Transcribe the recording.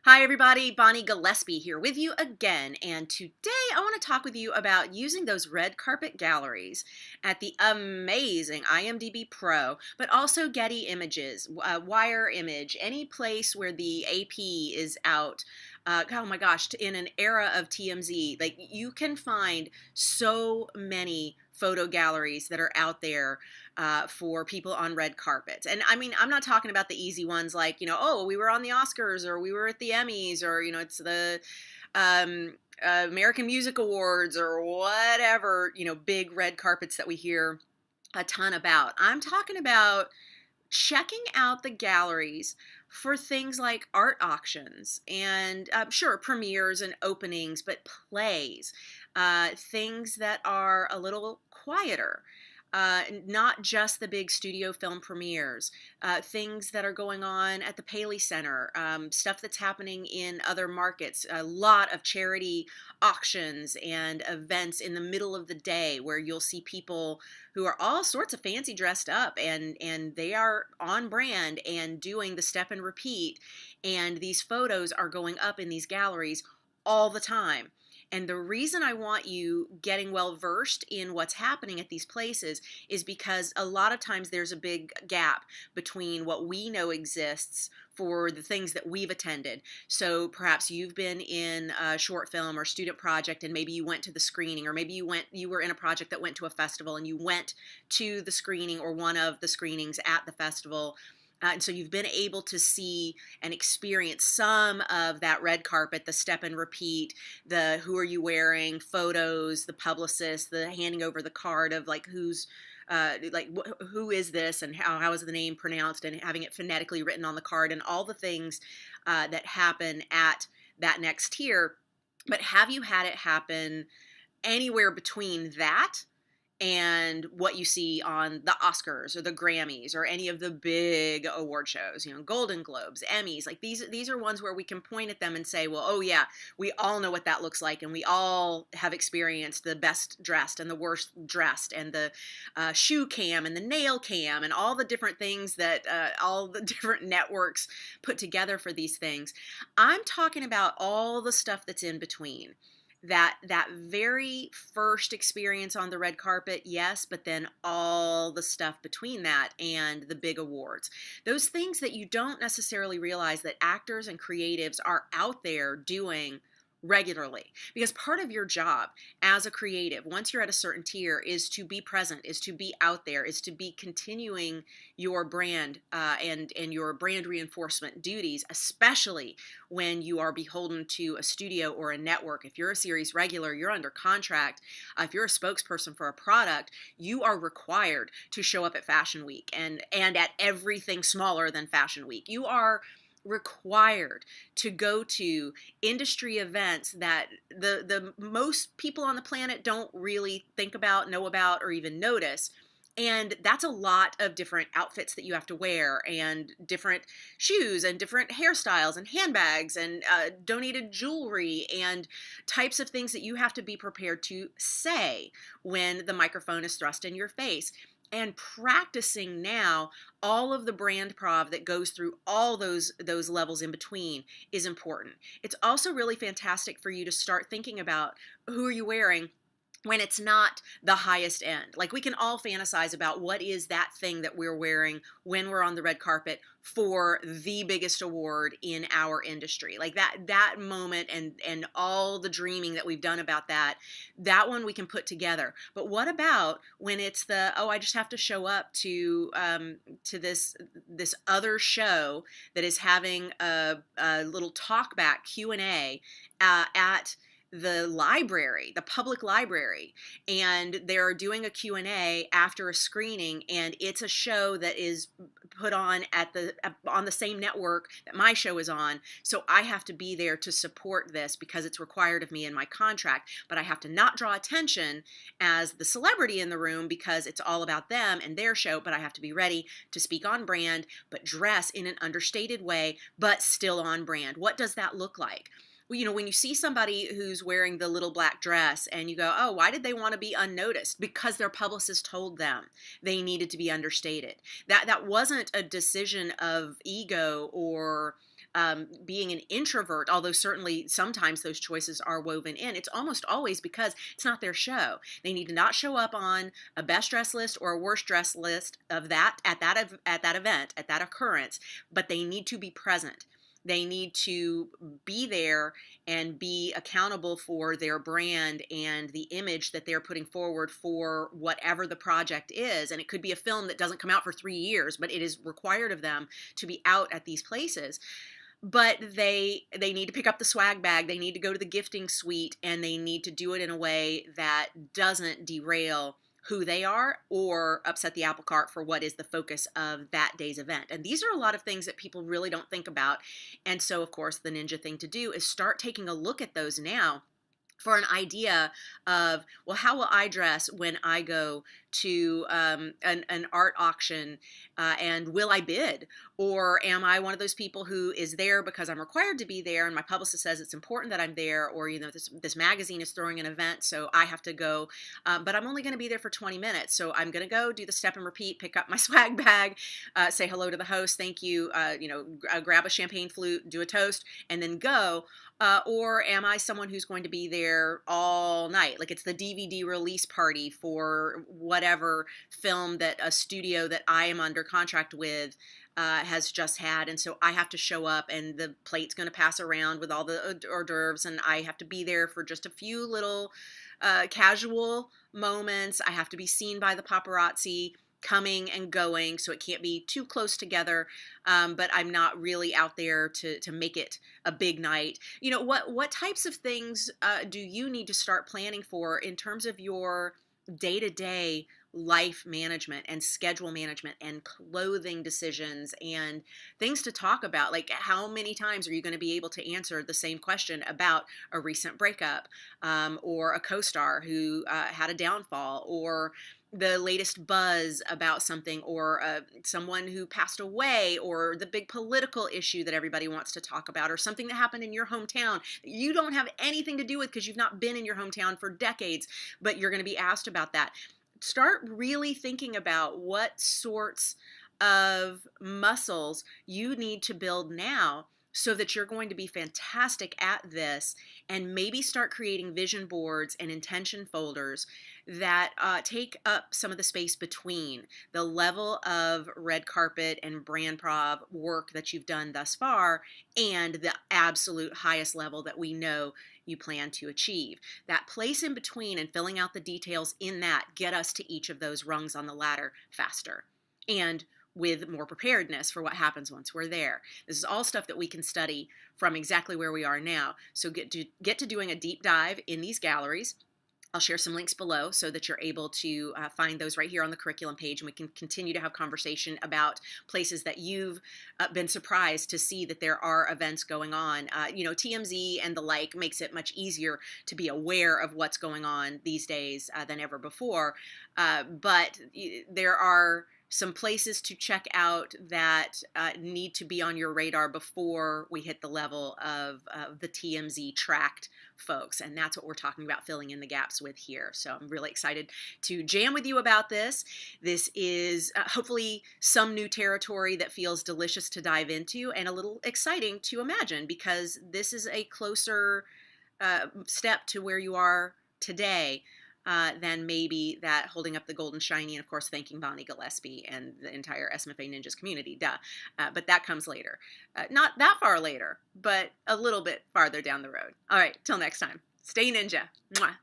Hi everybody, Bonnie Gillespie here with you again, and today I want to talk with you about using those red carpet galleries at the amazing IMDb Pro, but also Getty Images, Wire Image, any place where the AP is out. Oh my gosh, in an era of TMZ, like you can find so many photo galleries that are out there for people on red carpets. And I mean, I'm not talking about the easy ones like, oh, we were on the Oscars or we were at the Emmys or, it's the um, American Music Awards or whatever, big red carpets that we hear a ton about. I'm talking about checking out the galleries for things like art auctions and sure premieres and openings, but plays, things that are a little quieter, not just the big studio film premieres, things that are going on at the Paley Center, stuff that's happening in other markets, a lot of charity auctions and events in the middle of the day where you'll see people who are all sorts of fancy dressed up, and they are on brand and doing the step and repeat, and these photos are going up in these galleries all the time. And the reason I want you getting well versed in what's happening at these places is because a lot of times there's a big gap between what we know exists for the things that we've attended. So perhaps you've been in a short film or student project and maybe you went to the screening, or maybe you were in a project that went to a festival and you went to the screening or one of the screenings at the festival. And so you've been able to see and experience some of that red carpet, the step and repeat, the who are you wearing, photos, the publicist, the handing over the card of like who is this and how is the name pronounced, and having it phonetically written on the card, and all the things that happen at that next tier. But have you had it happen anywhere between that and what you see on the Oscars or the Grammys or any of the big award shows, Golden Globes, Emmys? Like these are ones where we can point at them and say, well, oh yeah, we all know what that looks like, and we all have experienced the best dressed and the worst dressed, and the shoe cam and the nail cam and all the different things that all the different networks put together for these things. I'm talking about all the stuff that's in between. That very first experience on the red carpet, yes, but then all the stuff between that and the big awards. Those things that you don't necessarily realize that actors and creatives are out there doing regularly, because part of your job as a creative, once you're at a certain tier, is to be present, is to be out there, is to be continuing your brand and your brand reinforcement duties, especially when you are beholden to a studio or a network. If you're a series regular, you're under contract. If you're a spokesperson for a product, you are required to show up at Fashion Week and at everything smaller than Fashion Week. You are required to go to industry events that the most people on the planet don't really think about, know about, or even notice. And that's a lot of different outfits that you have to wear, and different shoes, and different hairstyles, and handbags, and donated jewelry, and types of things that you have to be prepared to say when the microphone is thrust in your face. And practicing now all of the brand prov that goes through all those levels in between is important. It's also really fantastic for you to start thinking about who are you wearing when it's not the highest end. Like, we can all fantasize about what is that thing that we're wearing when we're on the red carpet for the biggest award in our industry. Like that moment and all the dreaming that we've done about that one we can put together. But what about when it's I just have to show up to this other show that is having a little talk back Q&A at the library, the public library, and they're doing a Q&A after a screening, and it's a show that is put on on the same network that my show is on. So I have to be there to support this because it's required of me in my contract, but I have to not draw attention as the celebrity in the room because it's all about them and their show, but I have to be ready to speak on brand, but dress in an understated way, but still on brand. What does that look like? When you see somebody who's wearing the little black dress and you go, oh, why did they want to be unnoticed? Because their publicist told them they needed to be understated. That wasn't a decision of ego or being an introvert, although certainly sometimes those choices are woven in, it's almost always because it's not their show. They need to not show up on a best dress list or a worst dress list of that at that event, at that occurrence, but they need to be present. They need to be there and be accountable for their brand and the image that they're putting forward for whatever the project is. And it could be a film that doesn't come out for 3 years, but it is required of them to be out at these places. But they need to pick up the swag bag, they need to go to the gifting suite, and they need to do it in a way that doesn't derail who they are or upset the apple cart for what is the focus of that day's event. And these are a lot of things that people really don't think about. And so, of course, the ninja thing to do is start taking a look at those now for an idea of, well, how will I dress when I go to an art auction, and will I bid? Or am I one of those people who is there because I'm required to be there and my publicist says it's important that I'm there, or, you know, this magazine is throwing an event, so I have to go, but I'm only going to be there for 20 minutes. So I'm going to go do the step and repeat, pick up my swag bag, say hello to the host, thank you, grab a champagne flute, do a toast, and then go. Or am I someone who's going to be there all night? Like it's the DVD release party for whatever film that a studio that I am under contract with has just had. And so I have to show up and the plate's going to pass around with all the hors d'oeuvres and I have to be there for just a few little casual moments. I have to be seen by the paparazzi coming and going, so it can't be too close together, but I'm not really out there to make it a big night. You know, what types of things do you need to start planning for in terms of your day-to-day life management and schedule management and clothing decisions and things to talk about? Like, how many times are you going to be able to answer the same question about a recent breakup, or a co-star who had a downfall, or the latest buzz about something, or someone who passed away, or the big political issue that everybody wants to talk about, or something that happened in your hometown that you don't have anything to do with because you've not been in your hometown for decades, but you're going to be asked about that. Start really thinking about what sorts of muscles you need to build now so that you're going to be fantastic at this, and maybe start creating vision boards and intention folders that take up some of the space between the level of red carpet and brand prov work that you've done thus far and the absolute highest level that we know you plan to achieve. That place in between and filling out the details in that get us to each of those rungs on the ladder faster and with more preparedness for what happens once we're there. This is all stuff that we can study from exactly where we are now. So get to doing a deep dive in these galleries. I'll share some links below so that you're able to find those right here on the curriculum page, and we can continue to have conversation about places that you've been surprised to see that there are events going on. TMZ and the like makes it much easier to be aware of what's going on these days than ever before, but there are some places to check out that need to be on your radar before we hit the level of the TMZ tracked folks. And that's what we're talking about filling in the gaps with here. So I'm really excited to jam with you about this. This is hopefully some new territory that feels delicious to dive into and a little exciting to imagine, because this is a closer step to where you are today than maybe that holding up the golden shiny and, of course, thanking Bonnie Gillespie and the entire SMFA Ninjas community. Duh. But that comes later. Not that far later, but a little bit farther down the road. All right, till next time. Stay ninja. Mwah.